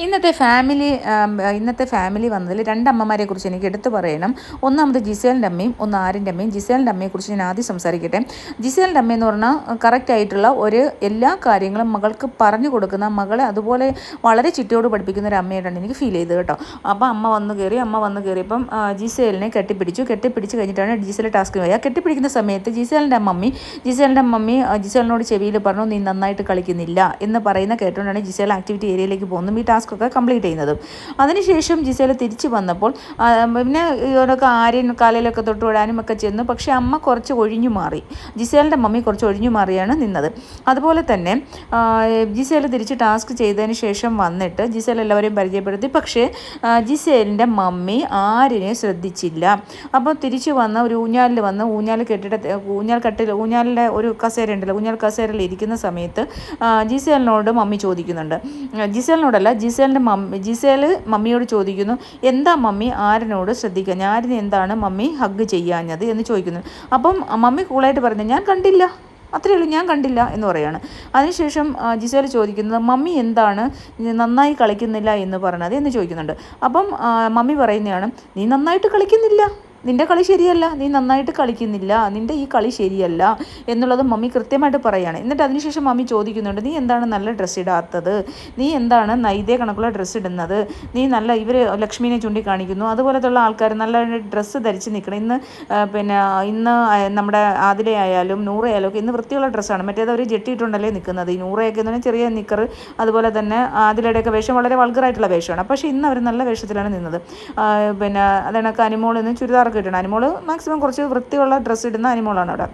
ഇന്നത്തെ ഫാമിലി വന്നതിൽ രണ്ടമ്മമാരെ കുറിച്ച് എനിക്ക് എടുത്തു പറയണം. ഒന്നാമത് ജിസേലിൻ്റെ അമ്മയും ഒന്ന് ആരിൻ്റെ അമ്മയും. ജിസേലിൻ്റെ അമ്മയെക്കുറിച്ച് ഞാൻ ആദ്യം സംസാരിക്കട്ടെ. ജിസേലിൻ്റെ അമ്മയെന്ന് പറഞ്ഞാൽ കറക്റ്റ് ആയിട്ടുള്ള എല്ലാ കാര്യങ്ങളും മകൾക്ക് പറഞ്ഞു കൊടുക്കുന്ന, മകളെ അതുപോലെ വളരെ ചിട്ടയോട് പഠിപ്പിക്കുന്ന ഒരു അമ്മയായിട്ടാണ് എനിക്ക് ഫീൽ ചെയ്തത് കേട്ടോ. അപ്പോൾ അമ്മ വന്ന് കയറിയപ്പം ജിസേലിനെ കെട്ടിപ്പിടിച്ച് കഴിഞ്ഞിട്ടാണ് ജിസേൽ ടാസ്ക് പോയി. ആ കെട്ടിപ്പിടിക്കുന്ന സമയത്ത് ജിസേലിൻ്റെ മമ്മി ജിസേലിനോട് ചെവിയിൽ പറഞ്ഞു, നീ നന്നായിട്ട് കളിക്കുന്നില്ല എന്ന് പറയുന്ന കേട്ടുകൊണ്ടാണ് ജിസേൽ ആക്ടിവിറ്റി ഏരിയയിലേക്ക് പോകുന്നതും ഈ ടാസ്കൊക്കെ കംപ്ലീറ്റ് ചെയ്യുന്നതും. അതിനുശേഷം ജിസേൽ തിരിച്ചു വന്നപ്പോൾ പിന്നെ ഇവരൊക്കെ ആര്യൻ കാലയിലൊക്കെ തൊട്ട് വിടാനും ഒക്കെ ചെന്നു. പക്ഷേ അമ്മ കുറച്ച് ഒഴിഞ്ഞു മാറി, ജിസേലിൻ്റെ മമ്മി കുറച്ച് ഒഴിഞ്ഞു മാറിയാണ് നിന്നത്. അതുപോലെ തന്നെ ജിസേൽ തിരിച്ച് ടാസ്ക് ചെയ്തതിന് ശേഷം വന്നിട്ട് ജിസേൽ എല്ലാവരെയും പരിചയപ്പെടുത്തി. പക്ഷേ ജിസേലിൻ്റെ മമ്മി ആരിനെ ശ്രദ്ധിച്ചില്ല. അപ്പോൾ തിരിച്ചു വന്ന ഒരു ഊഞ്ഞാലിൽ വന്ന് ഊഞ്ഞാലിൻ്റെ ഒരു കസേര ഉണ്ടല്ലോ, ഊഞ്ഞാൽ കസേരയിൽ ഇരിക്കുന്ന സമയത്ത് ജിസേലിനോട് മമ്മി ചോദിക്കുന്നുണ്ട്, ജിസേൽ മമ്മിയോട് ചോദിക്കുന്നു, എന്താ മമ്മി ആരിനോട് ശ്രദ്ധിക്കുക, ആരിനെ എന്താണ് മമ്മി ഹഗ് ചെയ്യാഞ്ഞത് എന്ന് ചോദിക്കുന്നു. അപ്പം മമ്മി കൂളായിട്ട് പറഞ്ഞു, ഞാൻ കണ്ടില്ല, അത്രയേ ഉള്ളൂ, ഞാൻ കണ്ടില്ല എന്ന് പറയാണ്. അതിനുശേഷം ജിസേൽ ചോദിക്കുന്നത്, മമ്മി എന്താണ് നന്നായി കളിക്കുന്നില്ല എന്ന് പറഞ്ഞത് എന്ന് ചോദിക്കുന്നുണ്ട്. അപ്പം മമ്മി പറയുന്നതാണ്, നീ നന്നായിട്ട് കളിക്കുന്നില്ല, നിൻ്റെ കളി ശരിയല്ല, നീ നന്നായിട്ട് കളിക്കുന്നില്ല, നിൻ്റെ ഈ കളി ശരിയല്ല എന്നുള്ളത് മമ്മി കൃത്യമായിട്ട് പറയുകയാണ്. എന്നിട്ട് അതിനുശേഷം മമ്മി ചോദിക്കുന്നുണ്ട്, നീ എന്താണ് നല്ല ഡ്രസ്സ് ഇടാത്തത്, നീ എന്താണ് ഇതേ കണക്കുള്ള ഡ്രസ്സ് ഇടുന്നത്, നീ നല്ല ഇവർ ലക്ഷ്മിനെ ചൂണ്ടിക്കാണിക്കുന്നു, അതുപോലത്തുള്ള ആൾക്കാർ നല്ല ഡ്രസ്സ് ധരിച്ച് നിൽക്കണം. ഇന്ന് നമ്മുടെ ആദില ആയാലും നൂറ ആയാലും ഒക്കെ ഇന്ന് വൃത്തിയുള്ള ഡ്രസ്സാണ്. മറ്റേത് അവർ ജെട്ടിയിട്ടുണ്ടല്ലേ നിൽക്കുന്നത്. ഈ നൂറയൊക്കെ എന്ന് പറഞ്ഞാൽ ചെറിയ നിക്കർ, അതുപോലെ തന്നെ ആദിലയുടെയൊക്കെ വേഷം വളരെ വൾഗറായിട്ടുള്ള വേഷമാണ്. പക്ഷേ ഇന്ന് അവർ നല്ല വേഷത്തിലാണ് നിന്നത്. അതൊക്കെ അനിമോളിന്ന് ചുരിദാർ കിട്ടണം. അനിമോള് മാക്സിമം കുറച്ച് വൃത്തിയുള്ള ഡ്രസ്സ് ഇടുന്ന അനിമോളാണ് അവിടെ.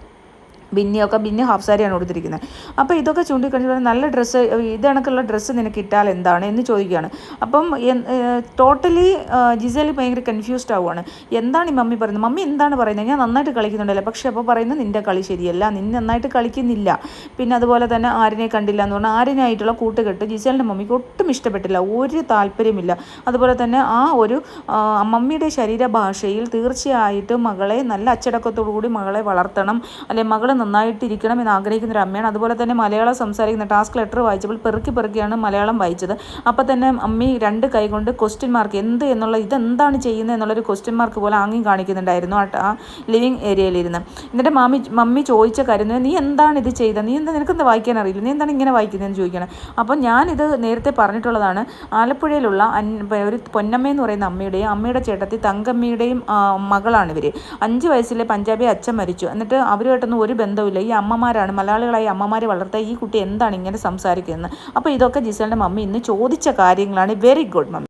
ബിന്നി ഹാഫ് സാരിയാണ് കൊടുത്തിരിക്കുന്നത്. അപ്പോൾ ഇതൊക്കെ ചൂണ്ടിക്കാണിച്ച് നല്ല ഡ്രസ്സ്, ഇത് കണക്കുള്ള ഡ്രസ്സ് നിനക്ക് ഇട്ടാൽ എന്താണ് എന്ന് ചോദിക്കുകയാണ്. അപ്പം ടോട്ടലി ജിസേൽ ഭയങ്കര കൺഫ്യൂസ്ഡ് ആവുകയാണ്. എന്താണ് ഈ മമ്മി പറയുന്നത്, മമ്മി എന്താണ് പറയുന്നത്, ഞാൻ നന്നായിട്ട് കളിക്കുന്നുണ്ടല്ലോ, പക്ഷേ അപ്പോൾ പറയുന്നത് നിൻ്റെ കളി ശരിയല്ല, നിന്നെ നന്നായിട്ട് കളിക്കുന്നില്ല. പിന്നെ അതുപോലെ തന്നെ ആരിനെ കണ്ടില്ല എന്ന് പറഞ്ഞാൽ ആരിനായിട്ടുള്ള കൂട്ടുകെട്ട് ജിസേലിൻ്റെ മമ്മിക്ക് ഒട്ടും ഇഷ്ടപ്പെട്ടില്ല, ഒരു താല്പര്യമില്ല. അതുപോലെ തന്നെ ആ ഒരു മമ്മിയുടെ ശരീരഭാഷയിൽ തീർച്ചയായിട്ടും മകളെ നല്ല അച്ചടക്കത്തോടു കൂടി മകളെ വളർത്തണം, അല്ലെങ്കിൽ മകൾ നന്നായിട്ടിരിക്കണം എന്ന് ആഗ്രഹിക്കുന്ന ഒരു അമ്മയാണ്. അതുപോലെ തന്നെ മലയാളം സംസാരിക്കുന്ന ടാസ്ക് ലെറ്റർ വായിച്ചപ്പോൾ പെറുക്കിയാണ് മലയാളം വായിച്ചത്. അപ്പോൾ തന്നെ അമ്മി 2 കൈ കൊണ്ട് ക്വസ്റ്റ്യൻ മാർക്ക് എന്നുള്ള ഇതെന്താണ് ചെയ്യുന്നത് എന്നുള്ളൊരു ക്വസ്റ്റ്യൻ മാർക്ക് പോലെ ആംഗ്യം കാണിക്കുന്നുണ്ടായിരുന്നു ആ ലിവിങ് ഏരിയയിലിരുന്ന്. എന്നിട്ട് മമ്മി ചോദിച്ച കാര്യം, നീ എന്താണ് ഇത് ചെയ്തത്, നിനക്കെന്താ വായിക്കാൻ അറിയില്ല, നീ എന്താണ് ഇങ്ങനെ വായിക്കുന്നതെന്ന് ചോദിക്കണം. അപ്പം ഞാനിത് നേരത്തെ പറഞ്ഞിട്ടുള്ളതാണ്. ആലപ്പുഴയിലുള്ള ഒരു പൊന്നമ്മയെന്ന് പറയുന്ന അമ്മയുടെ ചേട്ടത്തി തങ്കമ്മയുടെയും മകളാണ് ഇവർ. 5 വയസ്സിലെ പഞ്ചാബി അച്ഛൻ മരിച്ചു. എന്നിട്ട് അവരുമായിട്ടൊന്നും ഒരു ബന്ധമില്ല. ഈ അമ്മമാരാണ്, മലയാളികളായ അമ്മമാരെ വളർത്താൻ ഈ കുട്ടി എന്താണ് ഇങ്ങനെ സംസാരിക്കുന്നത്. അപ്പോൾ ഇതൊക്കെ ജിസേലിൻ്റെ മമ്മി ഇന്ന് ചോദിച്ച കാര്യങ്ങളാണ്. Very good mummy.